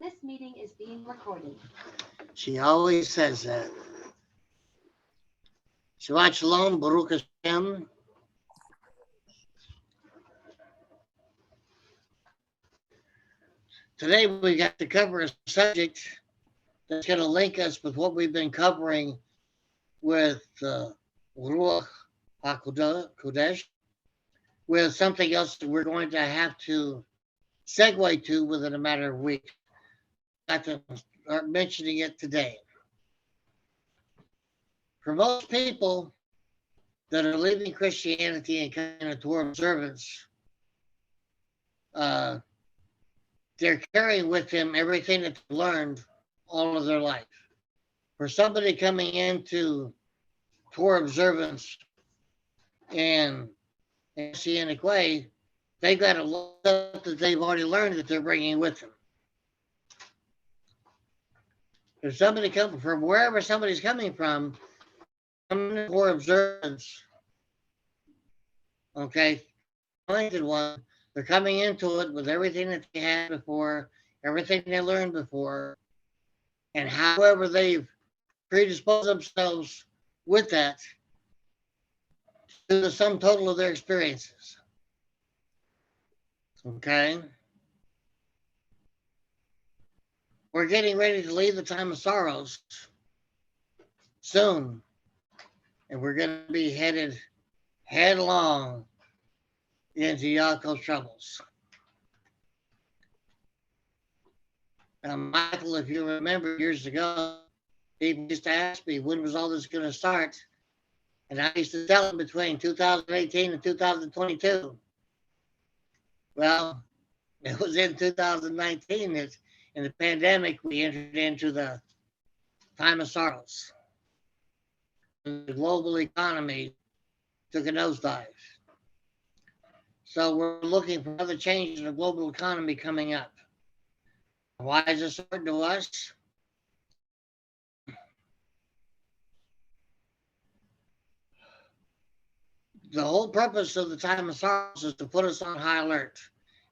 This meeting is being recorded. She always says that. Shabbat Shalom, Baruch Hashem. Today we got to cover a subject that's going to link us with what we've been covering with Ruach HaKodesh, with something else that we're going to have to segue to within a matter of weeks. Got to start mentioning it today. For most people that are leaving Christianity and coming to Torah observance, they're carrying with them everything that they've learned all of their life. For somebody coming into Torah observance in a Messianic way, they've got a lot of stuff that they've already learned that they're bringing with them. If somebody comes from wherever somebody's coming from, coming to Torah observance, okay, anointed one, they're coming into it with everything that they had before, everything they learned before, and however they've predisposed themselves with that to the sum total of their experiences. Okay? We're getting ready to leave the time of sorrows soon, and we're going to be headed headlong into Yaakov's troubles. Now, Michael, if you remember years ago, people used to ask me, when was all this going to start? And I used to tell them between 2018 and 2022. Well, it was in 2019 that in the pandemic we entered into the time of sorrows. The global economy took a nosedive. So we're looking for other changes in the global economy coming up. Why is this important to us? The whole purpose of the time of sorrows is to put us on high alert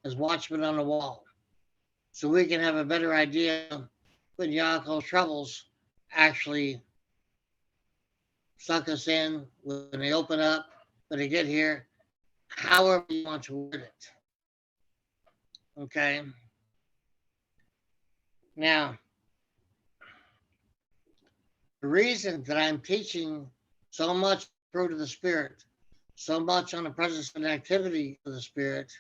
as watchmen on the wall, so we can have a better idea when Yaakov's troubles actually suck us in, when they open up, when they get here, however you want to word it. Okay? Now, the reason that I'm teaching so much fruit of the Spirit, so much on the presence and activity of the Spirit,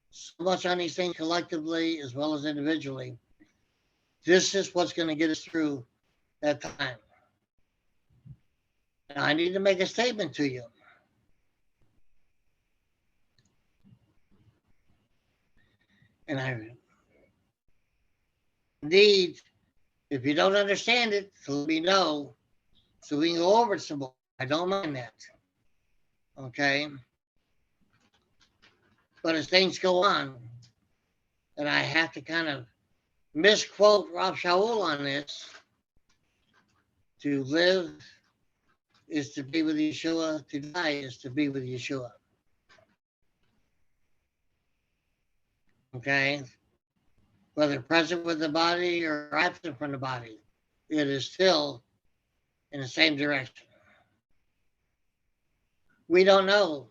so much on these things collectively as well as individually, this is what's going to get us through that time. Now, I need to make a statement to you. And I need, if you don't understand it, to let me know so we can go over it some more. I don't mind that. Okay? But as things go on, and I have to kind of misquote Rob Shaul on this, to live is to be with Yeshua, to die is to be with Yeshua. Okay? Whether present with the body or absent from the body, it is still in the same direction. We don't know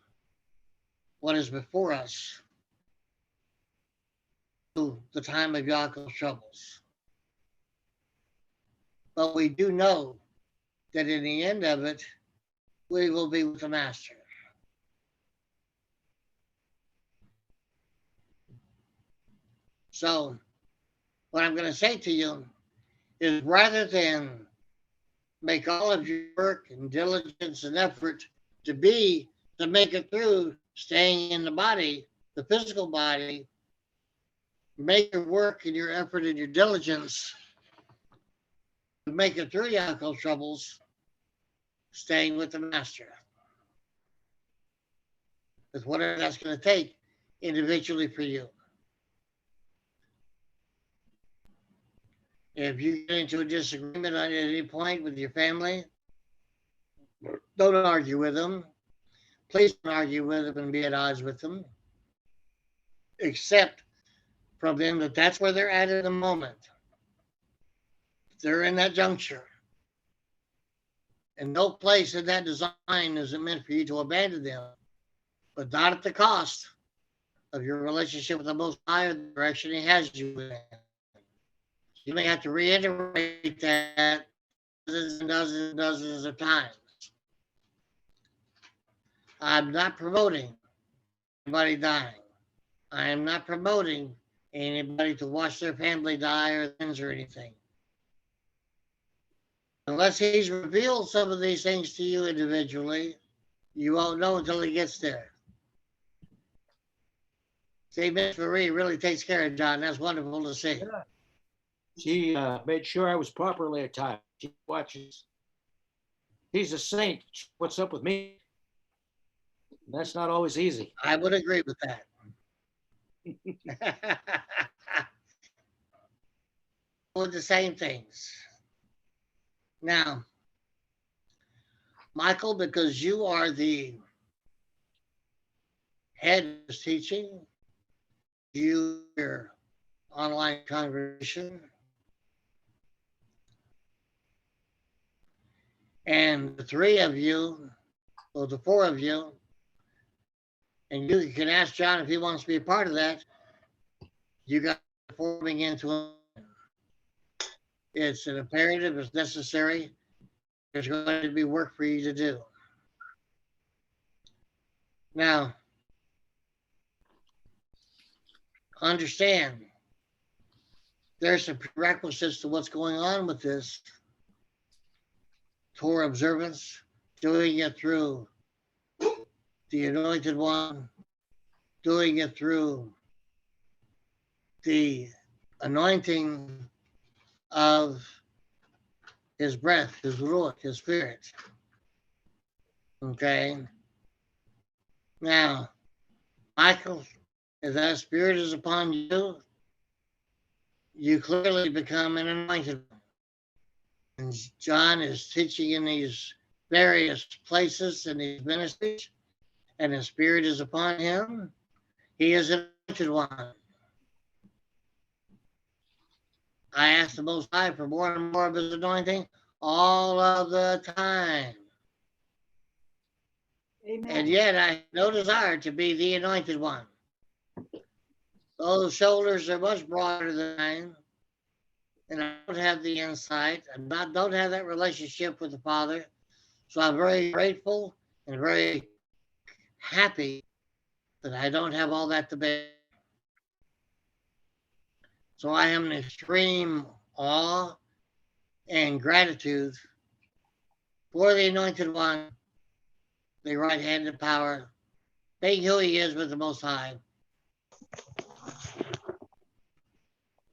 what is before us through the time of Yaakov's troubles. But we do know that in the end of it, we will be with the Master. So, what I'm going to say to you is rather than make all of your work and diligence and effort to make it through staying in the body, the physical body, make your work and your effort and your diligence to make it through Yaakov's troubles, staying with the Master. With whatever that's going to take individually for you. If you get into a disagreement at any point with your family, don't argue with them. Please don't argue with them and be at odds with them. Accept from them that that's where they're at the moment. They're in that juncture. And no place in that design is it meant for you to abandon them, but not at the cost of your relationship with the Most High or the direction He has you in. You may have to reiterate that dozens and dozens and dozens of times. I'm not promoting anybody dying. I am not promoting anybody to watch their family die or things or anything. Unless He's revealed some of these things to you individually, you won't know until He gets there. See, Miss Marie really takes care of John. That's wonderful to see. Yeah. She made sure I was properly attired. She watches. He's a saint. What's up with me? That's not always easy. I would agree with that. With the same things. Now, Michael, because you are the head of this teaching, your online congregation, and the three of you, or the four of you, and you can ask John if he wants to be a part of that. You got forming into it. It's an imperative, it's necessary. There's going to be work for you to do. Now, understand there's some prerequisites to what's going on with this Torah observance, doing it through the Anointed One, doing it through the anointing of His breath, His ruach, His spirit. Okay? Now, Michael, if that spirit is upon you, you clearly become an anointed one. And John is teaching in these various places in these ministries, and His spirit is upon him. He is an anointed one. I ask the Most High for more and more of His anointing all of the time. Amen. And yet I have no desire to be the anointed one. Those shoulders are much broader than mine, and I don't have the insight. Don't have that relationship with the Father. So I'm very grateful and very happy that I don't have all that to bear. So I am in extreme awe and gratitude for the Anointed One, the right-handed power, being who He is with the Most High,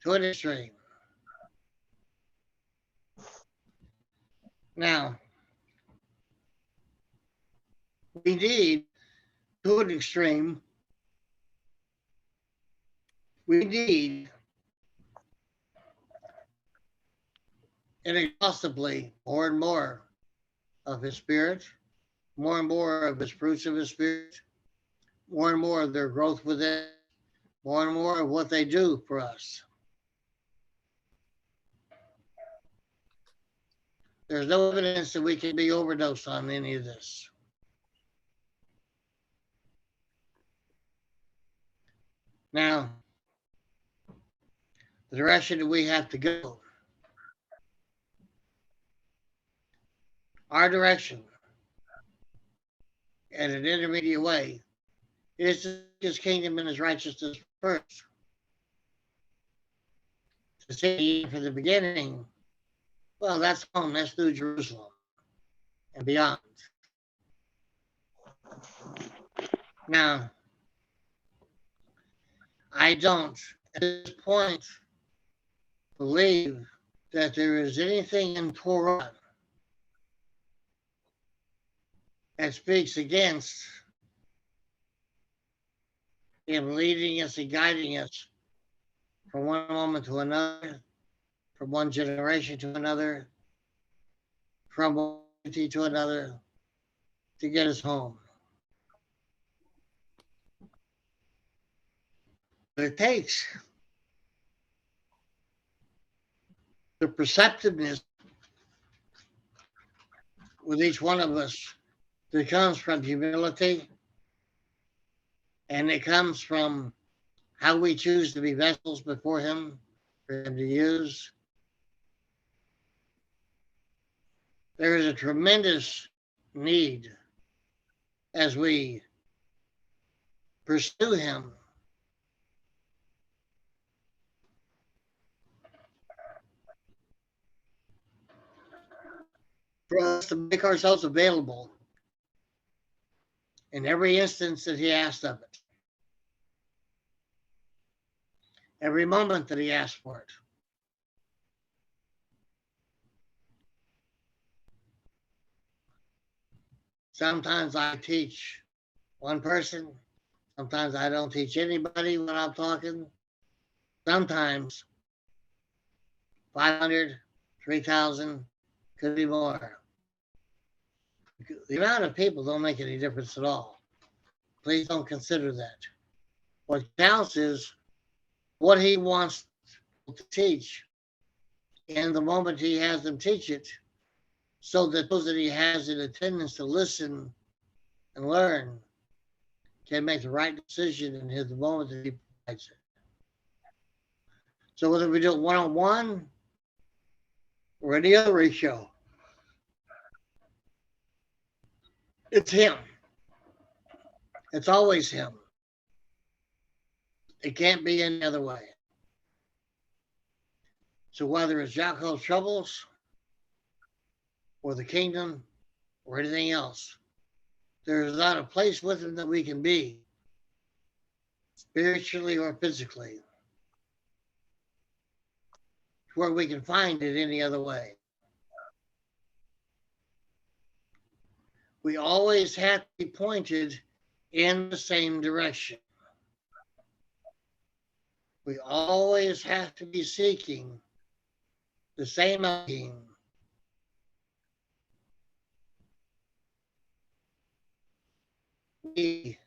to an extreme. Now, we need, to an extreme, we need inexhaustibly more and more of His Spirit, more and more of His fruits of His Spirit, more and more of their growth within, more and more of what they do for us. There's no evidence that we can be overdosed on any of this. Now, the direction that we have to go, our direction, in an intermediate way, is to seek His kingdom and His righteousness first. To see from the beginning, well, that's home, that's New Jerusalem and beyond. Now, I don't, at this point, believe that there is anything in Torah that speaks against Him leading us and guiding us from one moment to another, from one generation to another, from one community to another, to get us home. But it takes the perceptiveness with each one of us that comes from humility, and it comes from how we choose to be vessels before Him for Him to use. There is a tremendous need as we pursue Him for us to make ourselves available in every instance that He asked of it, every moment that He asked for it. Sometimes I teach one person, sometimes I don't teach anybody when I'm talking. Sometimes 500, 3,000, could be more. The amount of people don't make any difference at all. Please don't consider that. What counts is what He wants to teach and the moment He has them teach it, so that those that He has in attendance to listen and learn can make the right decision in the moment that He provides it. So whether we do it one-on-one or any other ratio, it's Him. It's always Him. It can't be any other way. So whether it's Jacob's troubles or the kingdom or anything else, there is not a place with Him that we can be, spiritually or physically, where we can find it any other way. We always have to be pointed in the same direction. We always have to be seeking the same aim. We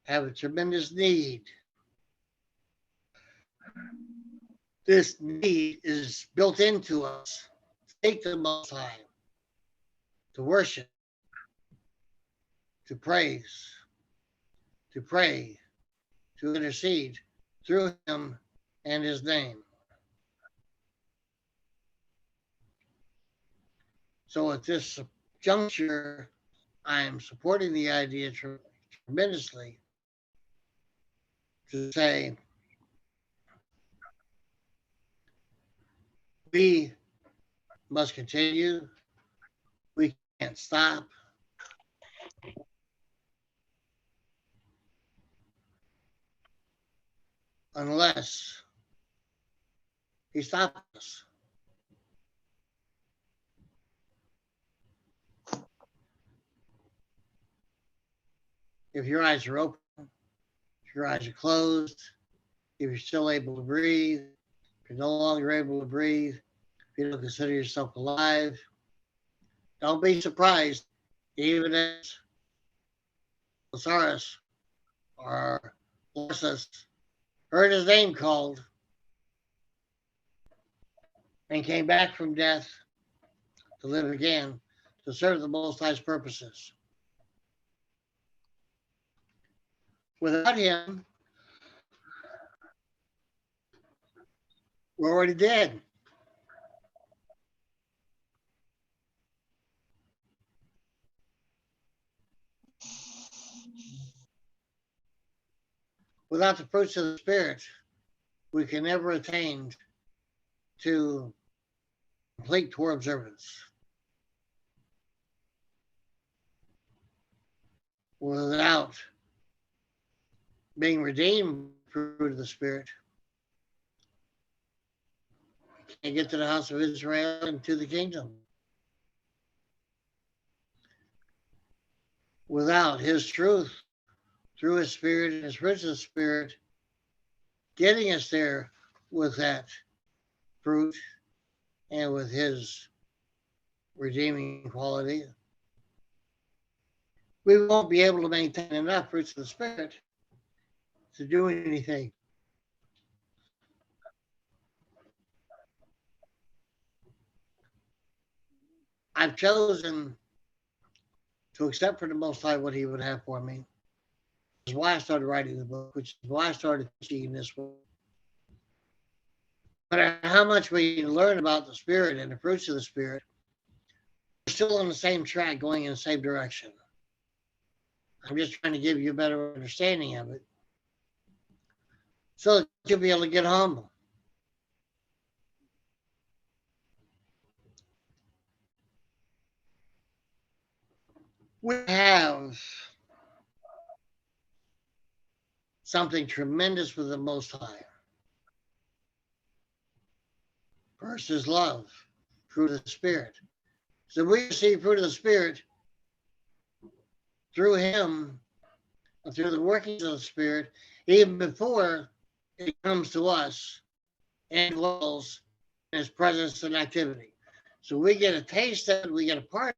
have a tremendous need. This need is built into us to seek the Most High, to worship, to praise, to pray, to intercede through Him and His name. So at this juncture, I am supporting the idea tremendously to say we must continue. We can't stop. Unless He stops us. If your eyes are open, if your eyes are closed, if you're still able to breathe, if you're no longer able to breathe, if you don't consider yourself alive, don't be surprised, even as Lazarus or Larsus heard his name called and came back from death to live again, to serve the Most High's purposes. Without Him, we're already dead. Without the fruits of the Spirit, we can never attain to complete Torah observance. Without being redeemed through fruit of the Spirit, we can't get to the house of Israel and to the kingdom. Without His truth, through His Spirit and His fruits of the Spirit, getting us there with that fruit and with His redeeming quality, we won't be able to maintain enough fruits of the Spirit to do anything. I've chosen to accept for the Most High what He would have for me. Which is why I started writing the book, which is why I started teaching this way. No matter how much we learn about the Spirit and the fruits of the Spirit, we're still on the same track, going in the same direction. I'm just trying to give you a better understanding of it, so that you'll be able to get humble. We have something tremendous with the Most High. First is love, fruit of the Spirit. So we receive fruit of the Spirit through Him, through the workings of the Spirit, even before it comes to us and dwells in His presence and activity. So we get a taste of it, we get a part of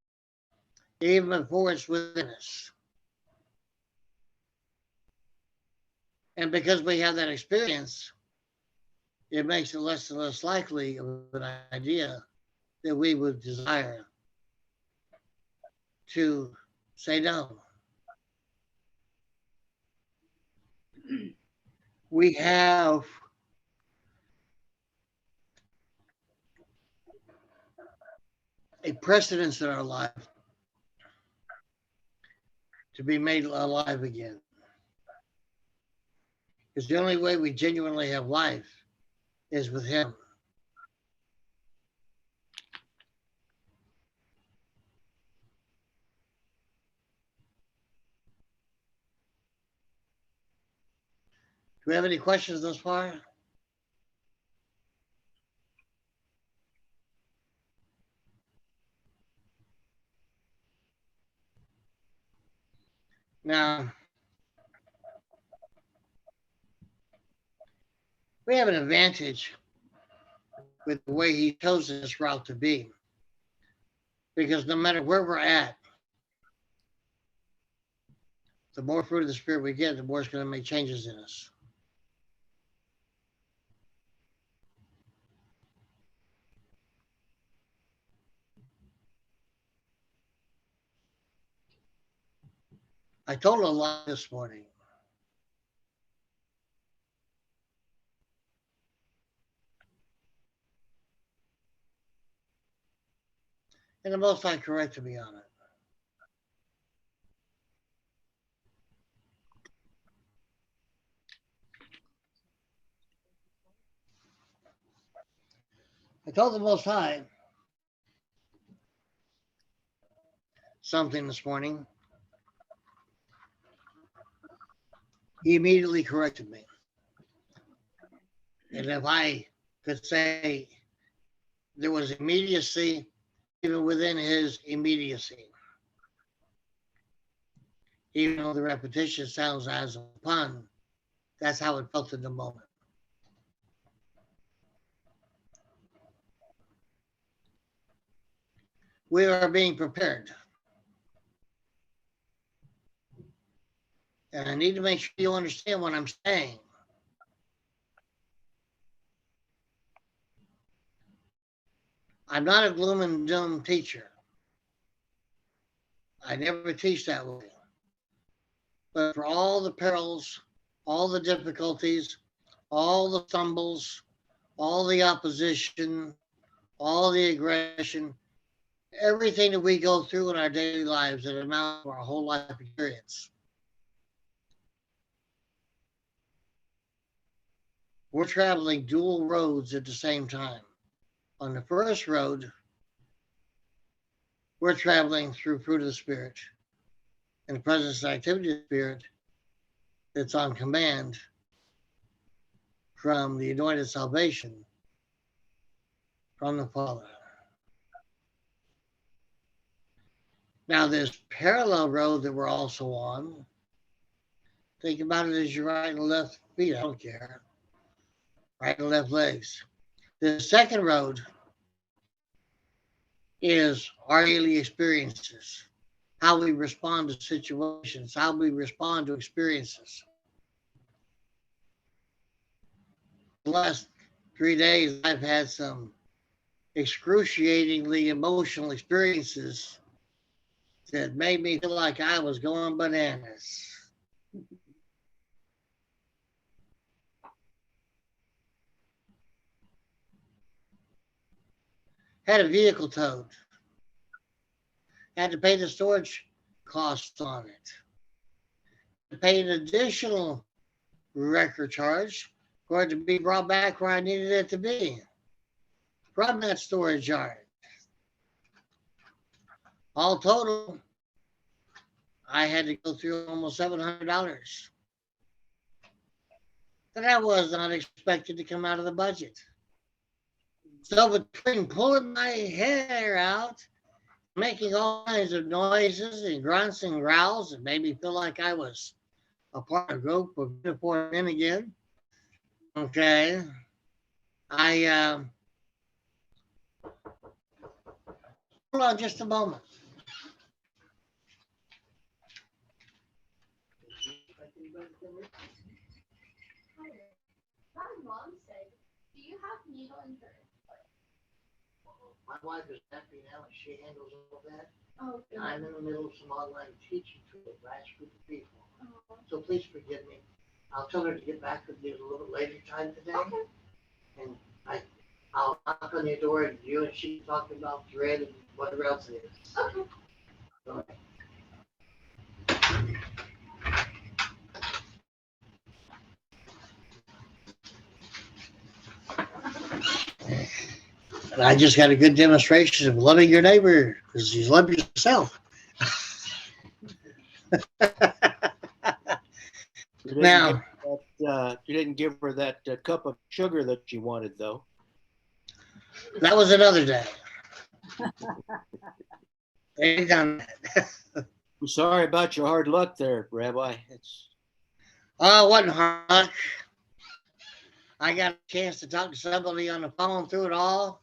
it, even before it's within us. And because we have that experience, it makes it less and less likely of an idea that we would desire to say no. We have a precedence in our life to be made alive again. Because the only way we genuinely have life is with Him. Do we have any questions thus far? Now, we have an advantage with the way He chose this route to be. Because no matter where we're at, the more fruit of the Spirit we get, the more it's going to make changes in us. I told a lie this morning. And the Most High corrected me on it. I told the Most High something this morning. He immediately corrected me. And if I could say there was immediacy even within His immediacy, even though the repetition sounds as a pun, that's how it felt in the moment. We are being prepared. And I need to make sure you understand what I'm saying. I'm not a gloom and doom teacher. I never teach that way. But for all the perils, all the difficulties, all the stumbles, all the opposition, all the aggression, everything that we go through in our daily lives that amount to our whole life experience, we're traveling dual roads at the same time. On the first road, we're traveling through fruit of the Spirit and the presence and activity of the Spirit that's on command from the anointed salvation from the Father. Now, this parallel road that we're also on, think about it as your right and left feet. I don't care. Right and left legs. The second road is our daily experiences, how we respond to situations, how we respond to experiences. The last 3 days, I've had some excruciatingly emotional experiences that made me feel like I was going bananas. Had a vehicle towed. Had to pay the storage costs on it. To pay an additional record charge for it to be brought back where I needed it to be from that storage yard. All total, I had to go through almost $700. That was not expected to come out of the budget. So between pulling my hair out, making all kinds of noises and grunts and growls that made me feel like I was a part of a group of uniformed men again. Okay. I hold on just a moment. My mom said, do you have needle and thread? My wife is happy now and she handles all that. Oh, good. I'm in the middle of some online teaching to a vast group of people. Oh, So please forgive me. I'll tell her to get back with you at a little bit later time today. okay. And I'll knock on your door and you and she talk about thread and whatever else it is. Okay. All right. And I just got a good demonstration of loving your neighbor because you love yourself. Now, You didn't give her that cup of sugar that she wanted, though. that was another day. They ain't done that. I'm sorry about your hard luck there, Rabbi. It's Oh, it wasn't hard luck. I got a chance to talk to somebody on the phone through it all.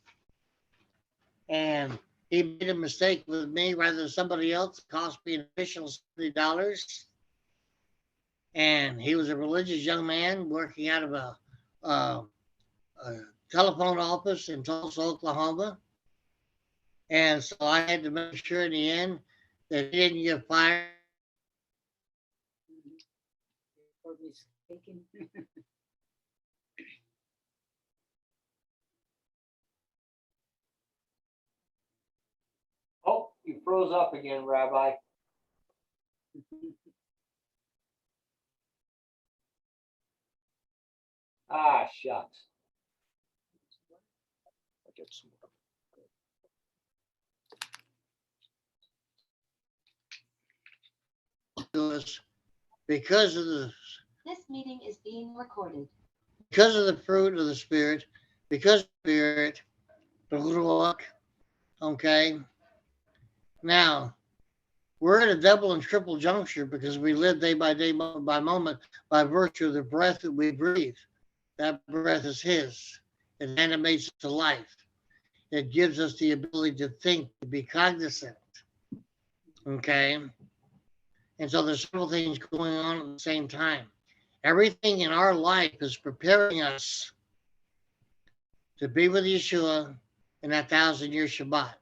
And he made a mistake with me rather than somebody else. It cost me an additional $70. And he was a religious young man working out of a telephone office in Tulsa, Oklahoma. And so I had to make sure in the end that he didn't get fired. Oh, you froze up again, Rabbi. Ah, shucks. I'll get some more. To us because of the This meeting is being recorded. fruit of the spirit, because of the spirit, the ruach. Okay. Now we're at a double and triple juncture because we live day by day, moment by moment, by virtue of the breath that we breathe. That breath is His. It animates us to life. It gives us the ability to think, to be cognizant. Okay. And so there's several things going on at the same time. Everything in our life is preparing us to be with Yeshua in that 1,000-year Shabbat,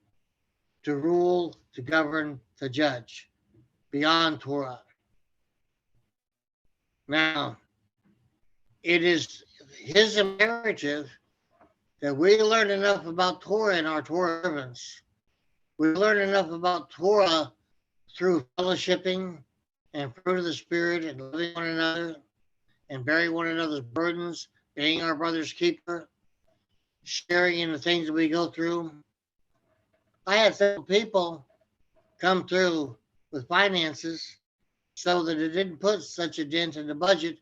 to rule, to govern, to judge beyond Torah. Now, it is His imperative that we learn enough about Torah in our Torah observance. We learn enough about Torah through fellowshipping and fruit of the Spirit and loving one another and bearing one another's burdens, being our brother's keeper, sharing in the things that we go through. I had several people come through with finances so that it didn't put such a dent in the budget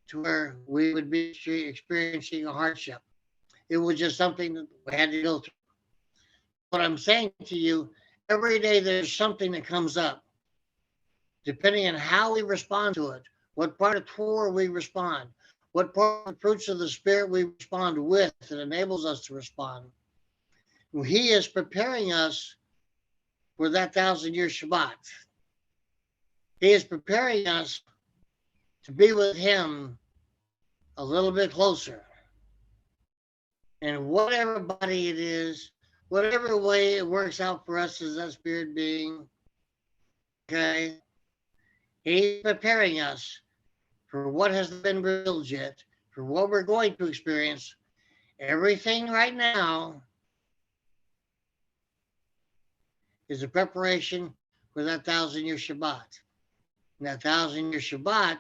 to where we would be experiencing a hardship. It was just something that we had to go through. What I'm saying to you, every day there's something that comes up. Depending on how we respond to it, what part of Torah we respond, what part of the fruits of the Spirit we respond with that enables us to respond. He is preparing us for that 1,000-year Shabbat. He is preparing us to be with Him a little bit closer. And whatever body it is, whatever way it works out for us as that spirit being, okay, he's preparing us for what has been revealed yet, for what we're going to experience. Everything right now is a preparation for that 1,000-year Shabbat. And that 1,000-year Shabbat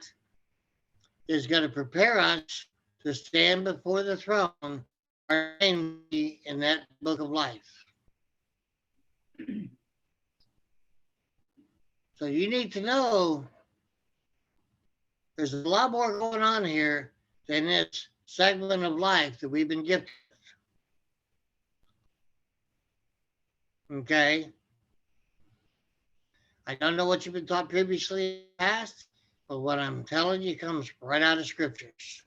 is going to prepare us to stand before the throne, our name in that book of life. So you need to know there's a lot more going on here than this segment of life that we've been gifted. Okay? I don't know what you've been taught previously in the past, but what I'm telling you comes right out of scriptures.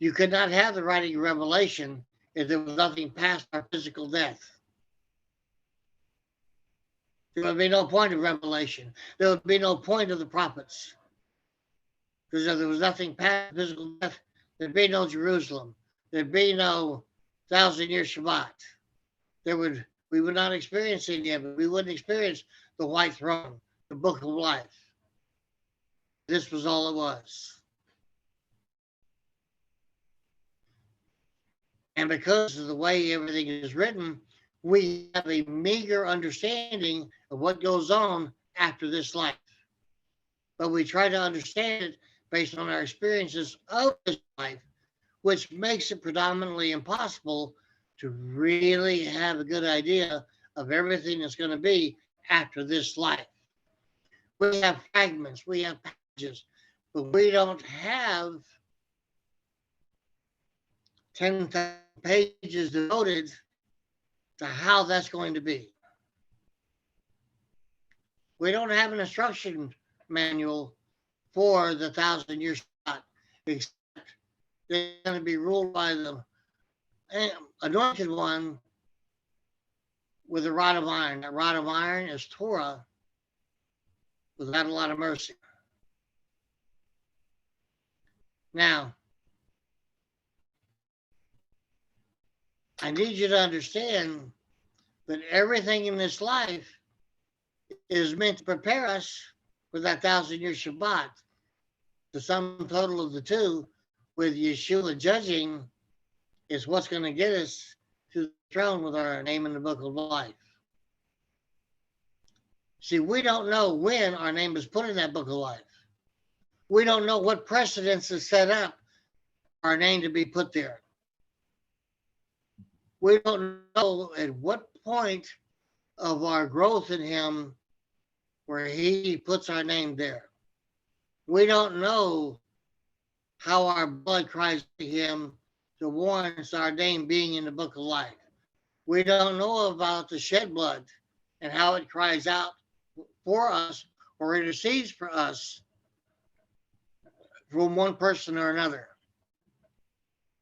You could not have the writing of Revelation if there was nothing past our physical death. There would be no point of Revelation. There would be no point of the prophets. Because if there was nothing past physical death, there'd be no Jerusalem. There'd be no 1,000-year Shabbat. We would not experience any of it. We wouldn't experience the white throne, the book of life. This was all it was. And because of the way everything is written, we have a meager understanding of what goes on after this life. But we try to understand it based on our experiences of this life, which makes it predominantly impossible to really have a good idea of everything that's going to be after this life. We have fragments, we have passages, but we don't have 10,000 pages devoted to how that's going to be. We don't have an instruction manual for the 1,000-year Shabbat, except they're going to be ruled by the anointed one with a rod of iron. That rod of iron is Torah without a lot of mercy. Now, I need you to understand that everything in this life is meant to prepare us for that 1,000-year Shabbat. The sum total of the two, with Yeshua judging, is what's going to get us to the throne with our name in the book of life. See, we don't know when our name is put in that book of life. We don't know what precedence is set up for our name to be put there. We don't know at what point of our growth in him where he puts our name there. We don't know how our blood cries to him to warrant our name being in the book of life. We don't know about the shed blood and how it cries out for us or intercedes for us from one person or another.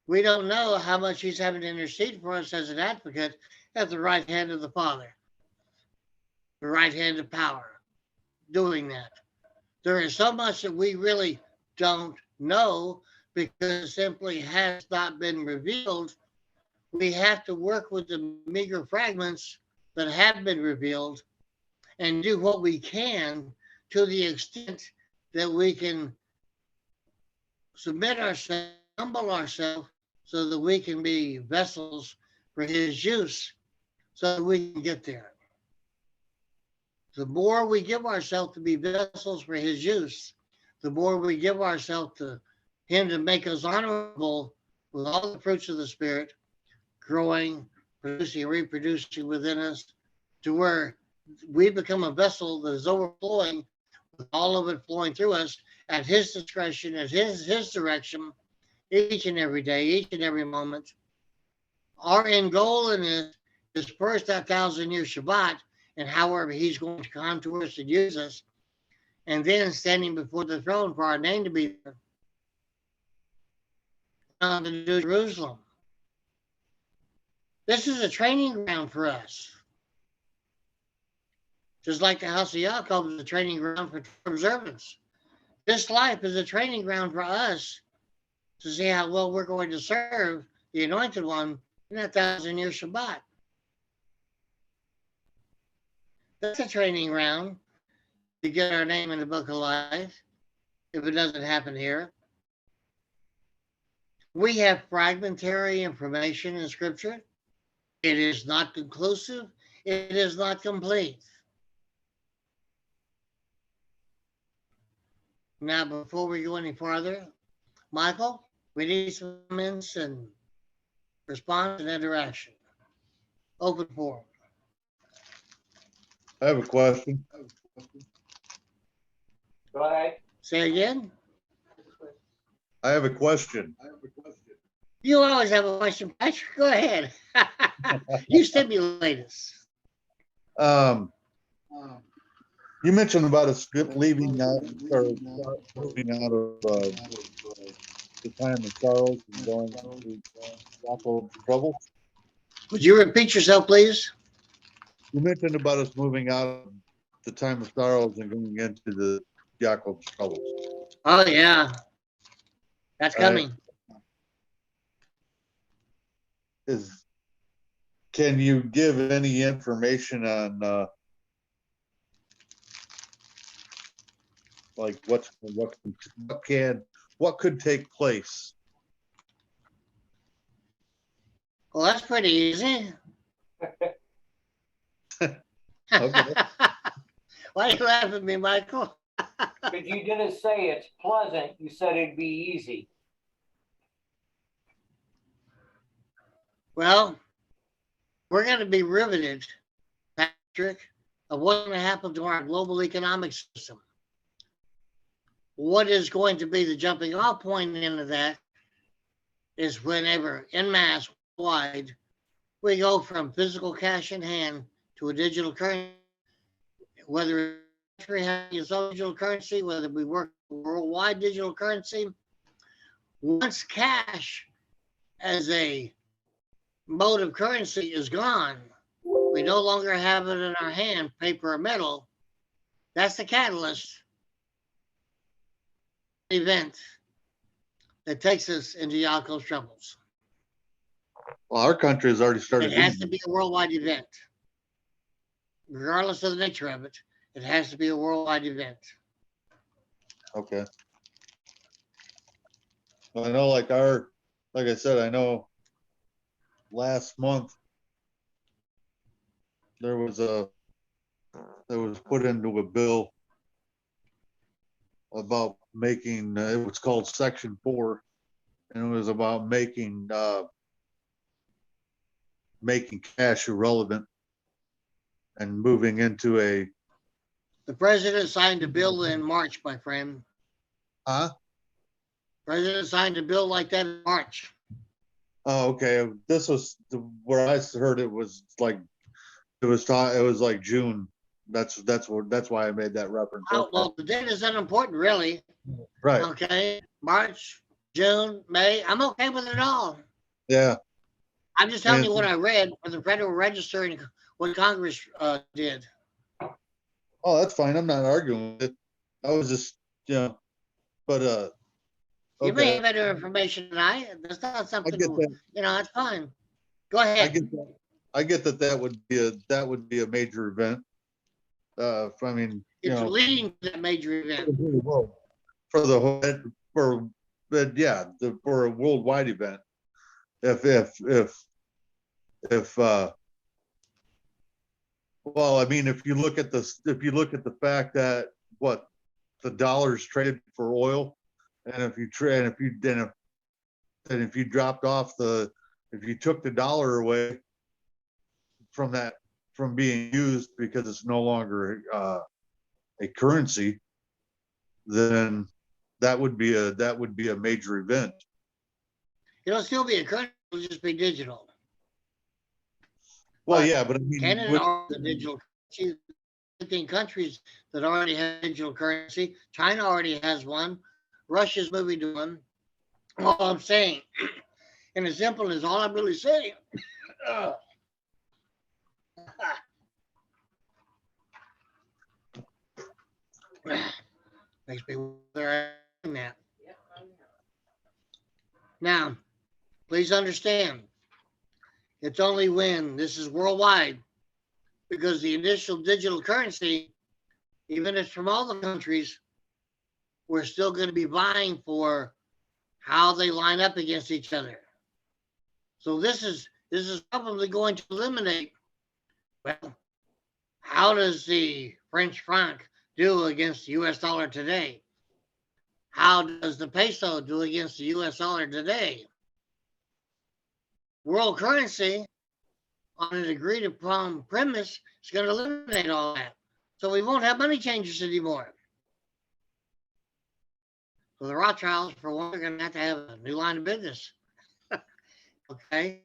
We don't know how much he's having to intercede for us as an advocate at the right hand of the Father, the right hand of power, doing that. There is so much that we really don't know because it simply has not been revealed. We have to work with the meager fragments that have been revealed and do what we can to the extent that we can submit ourselves, humble ourselves, so that we can be vessels for his use, so that we can get there. The more we give ourselves to be vessels for his use, the more we give ourselves to him to make us honorable with all the fruits of the Spirit, growing, producing, reproducing within us, to where we become a vessel that is overflowing, with all of it flowing through us at his discretion, at his direction, each and every day, each and every moment. Our end goal in this is first that 1,000-year Shabbat, and however he's going to contour us and use us, and then standing before the throne for our name to be there. On to New Jerusalem. This is a training ground for us. Just like the house of Yaakov is a training ground for observance. This life is a training ground for us to see how well we're going to serve the Anointed One and a 1,000-year Shabbat. That's a training round to get our name in the book of life if it doesn't happen here. We have fragmentary information in Scripture. It is not conclusive. It is not complete. Now, before we go any farther, Michael, we need some comments and response and interaction. Open forum. I have a question. Go ahead. Say again? I have a question. You always have a question, Patrick. Go ahead. You stimulate us. You mentioned about us leaving out or moving out of the time of sorrows and going to awful trouble. Would you repeat yourself, please? You mentioned about us moving out of the time of sorrows and going into the Jacob's troubles. Oh, yeah. That's coming. Can you give any information on like what could take place? Well, that's pretty easy. Okay. Why are you laughing at me, Michael? But you didn't say it's pleasant, you said it'd be easy. Well, we're going to be riveted, Patrick, of what's going to happen to our global economic system. What is going to be the jumping off point into that is whenever, en masse, wide, we go from physical cash in hand to a digital currency, whether a country has its own digital currency, whether we work worldwide digital currency. Once cash as a mode of currency is gone, we no longer have it in our hand, paper or metal. That's the catalyst event that takes us into Yaakov's troubles. Well, our country has already started. It has to be a worldwide event. Regardless of the nature of it, it has to be a worldwide event. Okay. Well, I know like I said, I know last month there was put into a bill about making, it was called Section 4, and it was about making cash irrelevant and moving into a, The president signed a bill in March, my friend. President signed a bill like that in March. Oh, okay. This was where I heard it was like it was like June. That's why I made that reference. Oh, well, the date is unimportant, really. Right. Okay, March, June, May. I'm okay with it all. Yeah. I'm just telling you what I read from the Federal Register and what Congress did. Oh, that's fine. I'm not arguing with it. I was just, but You may okay. have better information than I. That's not something. I get that. That's fine. Go ahead. I get that would be a major event. I mean, It's leading to that major event. for a worldwide event. Well, I mean, if you look at the fact that what the dollar's traded for oil, and if you dropped off if you took the dollar away from being used because it's no longer a currency, then that would be a major event. It'll still be a currency. It'll just be digital. Well, yeah, but I mean, Canada are the digital currency. 15 countries that already have digital currency. China already has one. Russia's moving to one. All I'm saying, and as simple as all I'm really saying, makes me where I'm at. Now, please understand, It's only when this is worldwide, because the initial digital currency, even if it's from all the countries, we're still going to be vying for how they line up against each other. So this is probably going to eliminate, well, how does the French franc do against the US dollar today? How does the peso do against the US dollar today? World currency, on an agreed upon premise, is going to eliminate all that. So we won't have money changes anymore. So the Rothschilds, for one, are going to have a new line of business. Okay?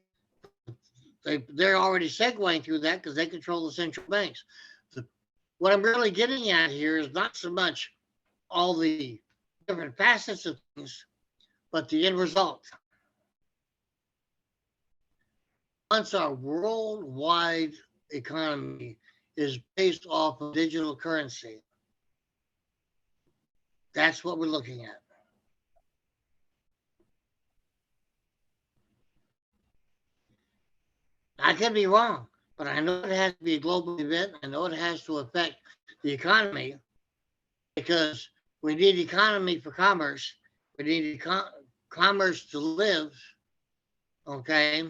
They're already segueing through that because they control the central banks. What I'm really getting at here is not so much all the different facets of things, but the end result. Once our worldwide economy is based off of digital currency, that's what we're looking at. I could be wrong, but I know it has to be a global event. I know it has to affect the economy because we need economy for commerce. We need commerce to live. Okay.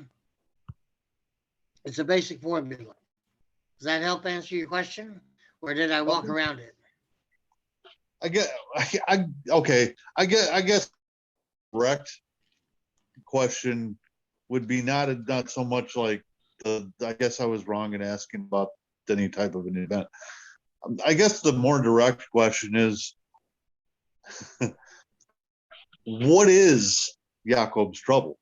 It's a basic formula. Does that help answer your question? Or did I walk around it? Okay. I guess correct question would be not so much like I guess I was wrong in asking about any type of an event. I guess the more direct question is, what is Jacob's trouble?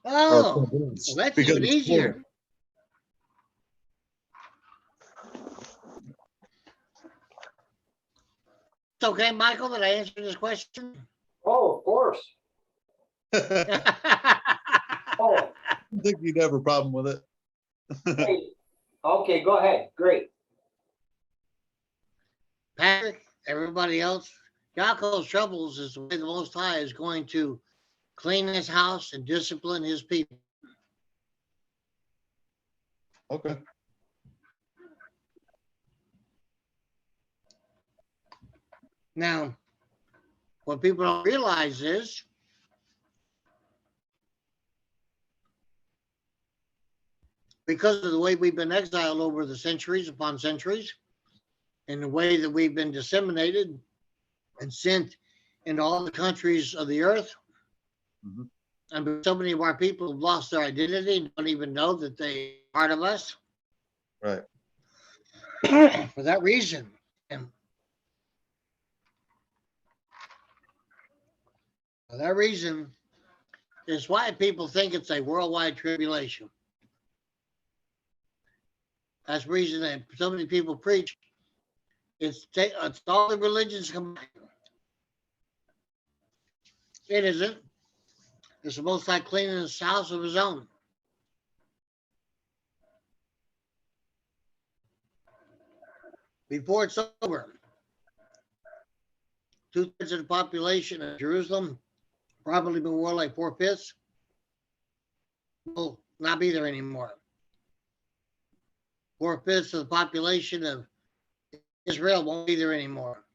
Oh, well, that's Because even easier. It's okay, Michael, that I answered this question. Oh, of course. I Oh, don't think you'd have a problem with it. great. Okay, go ahead. Great. Patrick, everybody else, Jacob's troubles is the way the Most High is going to clean his house and discipline his people. Okay. Now, what people don't realize is because of the way we've been exiled over the centuries upon centuries, and the way that we've been disseminated and sent into all the countries of the earth, Mhm. and so many of our people have lost their identity and don't even know that they're part of us. Right. For that reason, and for that reason is why people think it's a worldwide tribulation. That's the reason that so many people preach it's all the religions combined. It isn't. It's the Most High cleaning his house of his own. Before it's over, 2/3 of the population of Jerusalem, probably more like 4/5, will not be there anymore. 4/5 of the population of Israel won't be there anymore.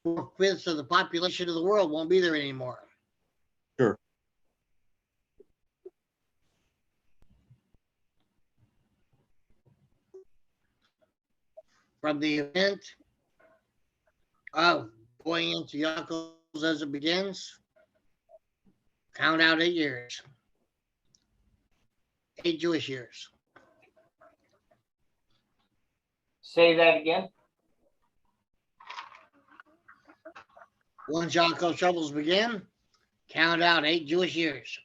4/5 of the population of the world won't be there anymore. Sure. From the event of going into Yaakov's as it begins, count out 8 years. 8 Jewish years. Say that again. Once Yaakov's troubles begin, count out 8 Jewish years.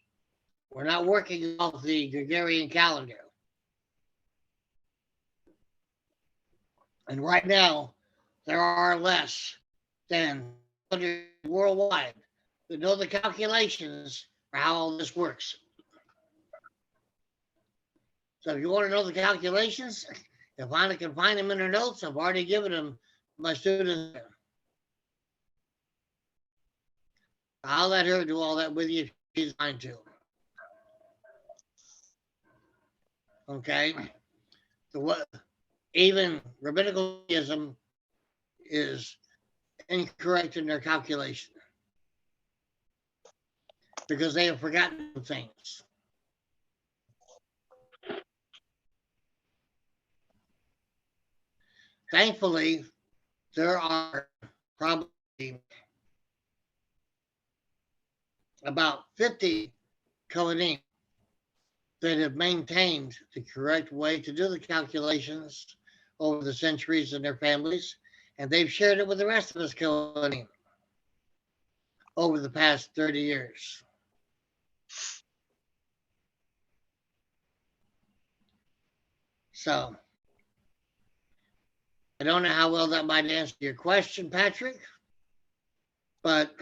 We're not working off the Gregorian calendar. And right now, there are less than 100 worldwide that know the calculations for how all this works. So if you want to know the calculations, if I can find them in their notes, I've already given them to my students. I'll let her do all that with you if she's fine to. Okay, the what? Even rabbinical Judaism is incorrect in their calculation because they have forgotten things. Thankfully, there are probably about 50 Kohanim that have maintained the correct way to do the calculations over the centuries in their families, and they've shared it with the rest of us Kohanim over the past 30 years. So, I don't know how well that might answer your question, Patrick, but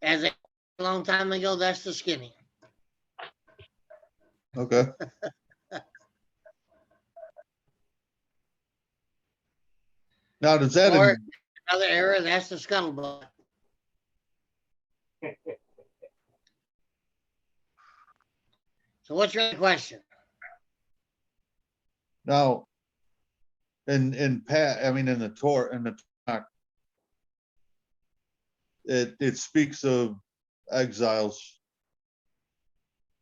as a long time ago, that's the skinny. Okay. Now, does that, Or another era, that's the scuttlebutt. So what's your question? now, in Pat, I mean, in the Torah, in the Tanakh, it speaks of exiles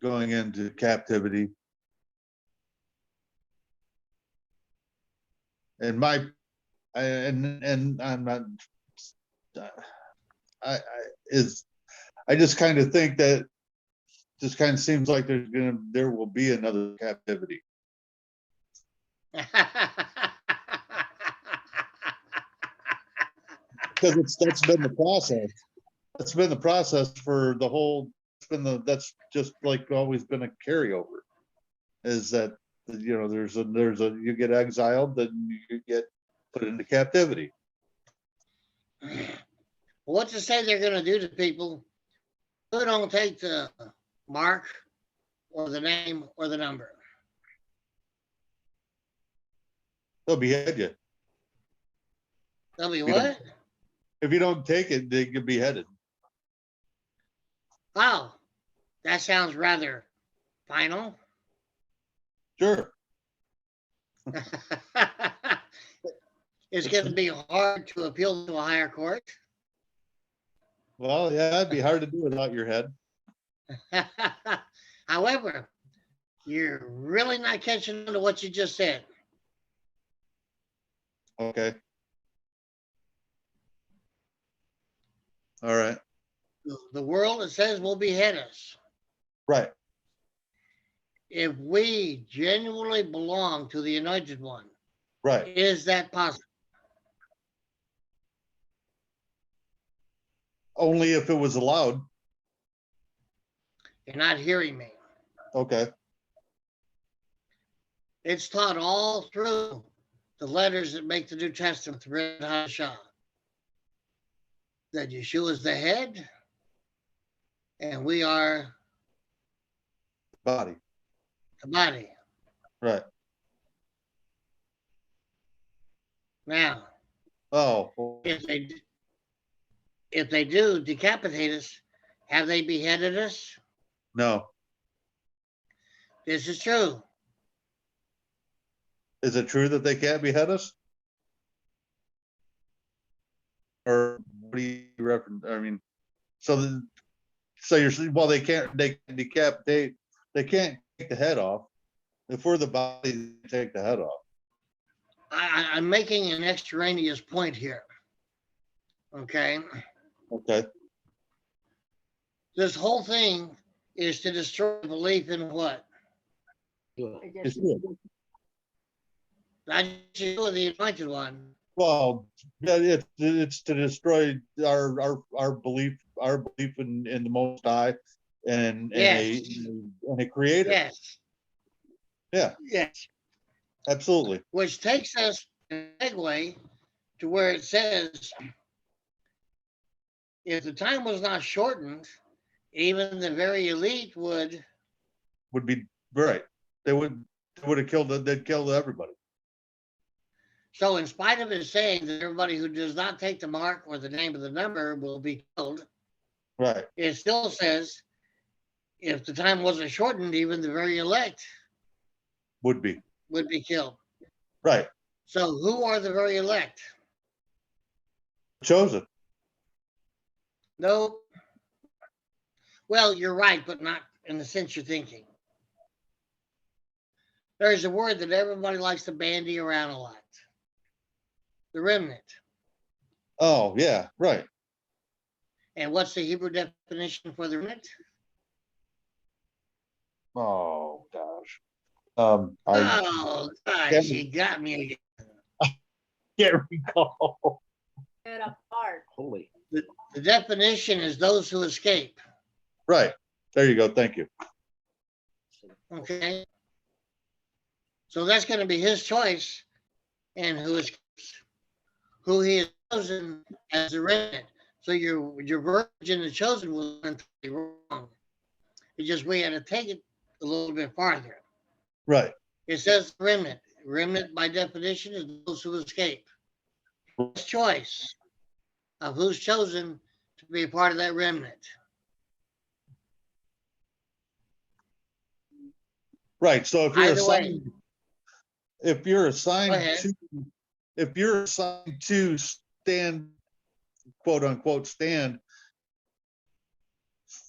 going into captivity. And and I'm not, I just kind of think that just kind of seems like there will be another captivity. Because that's been the process. That's been the process for the whole, that's just like always been a carryover. Is that, there's a you get exiled, then you get put into captivity. What to say they're going to do to people who don't take the mark or the name or the number? They'll behead you. They'll be You don't- what? If you don't take it, they get beheaded. Wow, that sounds rather final. Sure. It's going to be hard to appeal to a higher court. Well, yeah, it'd be hard to do without your head. However, you're really not catching on to what you just said. Okay. All right. The world, it says, will behead us. Right. If we genuinely belong to the Anointed One, Right. is that possible? Only if it was allowed. You're not hearing me. Okay. It's taught all through the letters that make the New Testament, the Brit Hadashah, that Yeshua is the head and we are Body. the body. Right. Now, Oh. if they do decapitate us, have they beheaded us? No. This is true. Is it true that they can't behead us? Or what do you reference? I mean, so you're saying, well, they can't decapitate, they can't take the head off. If we're the body, they take the head off. I'm making an extraneous point here. Okay. Okay. This whole thing is to destroy belief in what? It's good. Not Yeshua, the Anointed One. Well, it's to destroy our belief in the Most High and Yes. a Creator. Yes. Yeah, Yes. absolutely. Which takes us a segue to where it says, if the time was not shortened, even the very elite would. Would be right. They would have killed. They'd kill everybody. So, in spite of it saying that everybody who does not take the mark or the name of the number will be killed, Right. it still says if the time wasn't shortened, even the very elect would be, would be killed. right, So who are the very elect? chosen. No. Well, you're right, but not in the sense you're thinking. There's a word that everybody likes to bandy around a lot. The remnant. Oh, yeah, right. And what's the Hebrew definition for the remnant? Oh, gosh. I Oh, gosh, you got me again. can't recall. Get apart. Holy. The definition is those who escape. Right, there you go, thank you. Okay. So that's going to be his choice, and who he has chosen as the remnant. So your virgin and chosen was entirely wrong. It's just we had to take it a little bit farther. Right, It says remnant. Remnant by definition is those who escape. His choice of who's chosen to be a part of that remnant. right. So if you're Either way. assigned, if you're Go assigned ahead. to, if you're assigned to stand, quote unquote, stand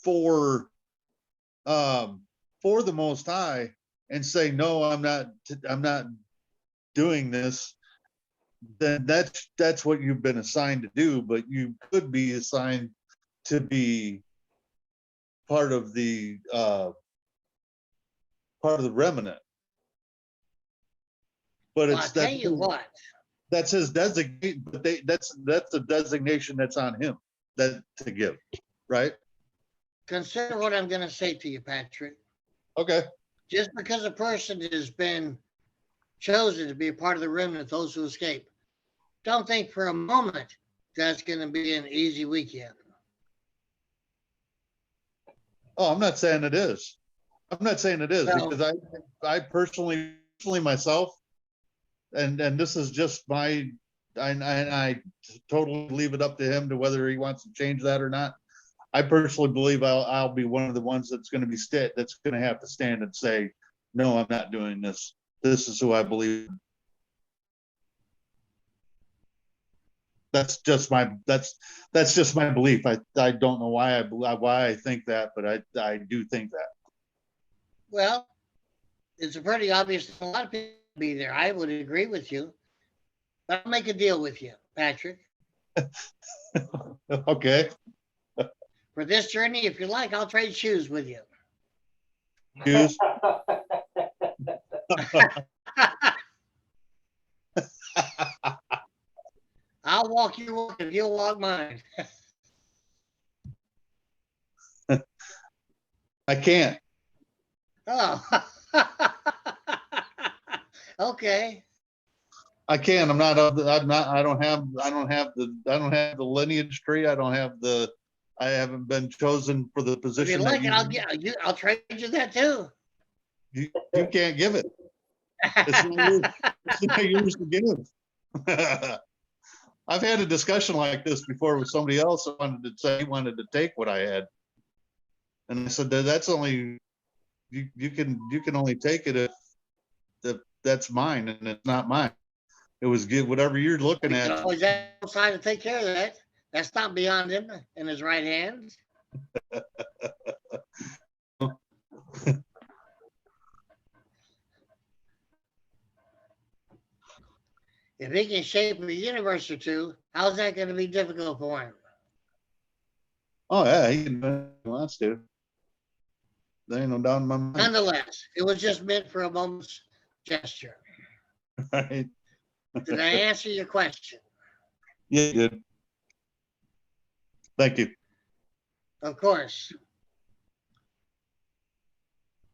for the Most High and say, no, I'm not doing this, then that's what you've been assigned to do. But you could be assigned to be part of the remnant. But Well, it's I'll tell you what. that's his designate, but that's the designation that's on him that to give, right? Consider what I'm going to say to you, Patrick. Okay. Just because a person has been chosen to be a part of the remnant, those who escape, don't think for a moment that's going to be an easy weekend. Oh, I'm not saying it is. I'm not saying it is So- because I personally myself, and this is just my, I totally leave it up to him to whether he wants to change that or not. I personally believe I'll be one of the ones that's going to be that's going to have to stand and say, no, I'm not doing this. This is who I believe. That's just my belief. I don't know why I think that, but I do think that. Well, it's a pretty obvious a lot of people be there. I would agree with you. But I'll make a deal with you, Patrick. Okay. For this journey, if you like, I'll trade shoes with you. Hughes? I'll walk your walk if you'll walk mine. I can't. Oh. Okay. I can't. I'm not. I don't have the lineage tree. I haven't been chosen for the If position. you like, that I'll trade you that too. you can't give it. It's not yours to give. I've had a discussion like this before with somebody else that wanted to take what I had. And I said, that's only, you can only take it if that's mine and it's not mine. It was give whatever you're looking You at. can always outside to take care of that. That's not beyond him in his right hand. If he can shape a universe or two, how's that going to be difficult for him? Oh yeah, he can do what he wants to. There ain't no doubt in my mind. Nonetheless, it was just meant for a moment's gesture. Right? Did I answer your question? Yeah, you did. Thank you. Of course.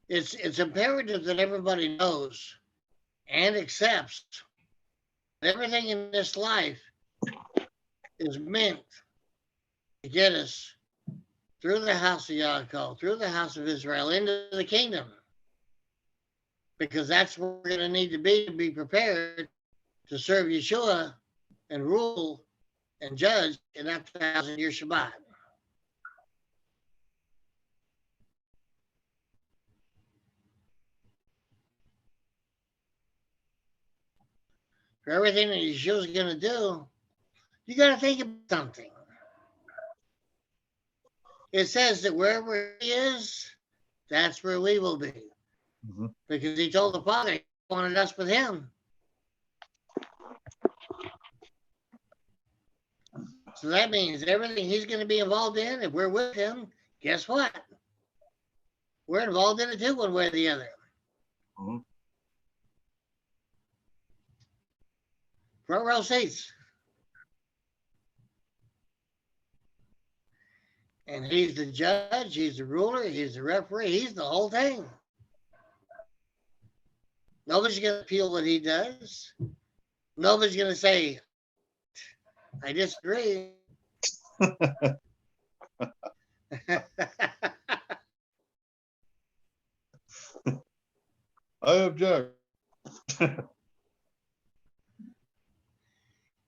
It's imperative that everybody knows and accepts that everything in this life is meant to get us through the house of Yaakov, through the house of Israel, into the kingdom. Because that's where we're going to need to be prepared to serve Yeshua and rule and judge in that 1,000-year Shabbat. for everything that Yeshua's going to do, you got to think about something. It says that wherever he is, that's where we will be. Mhm. Because he told the Father he wanted us with him. So that means everything he's going to be involved in, if we're with him, guess what? We're involved in it too, one way or the other. Mhm. Front row seats. And he's the judge, he's the ruler, he's the referee, he's the whole thing. Nobody's going to appeal what he does. Nobody's going to say, I disagree. I object.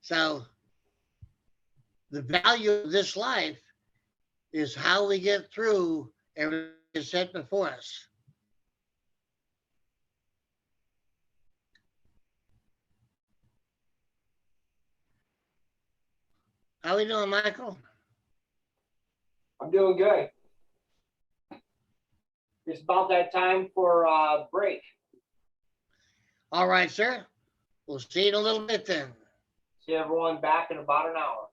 So the value of this life is how we get through everything that's set before us. How we doing, Michael? I'm doing good. It's about that time for break. All right, sir. We'll see you in a little bit then. See everyone back in about an hour.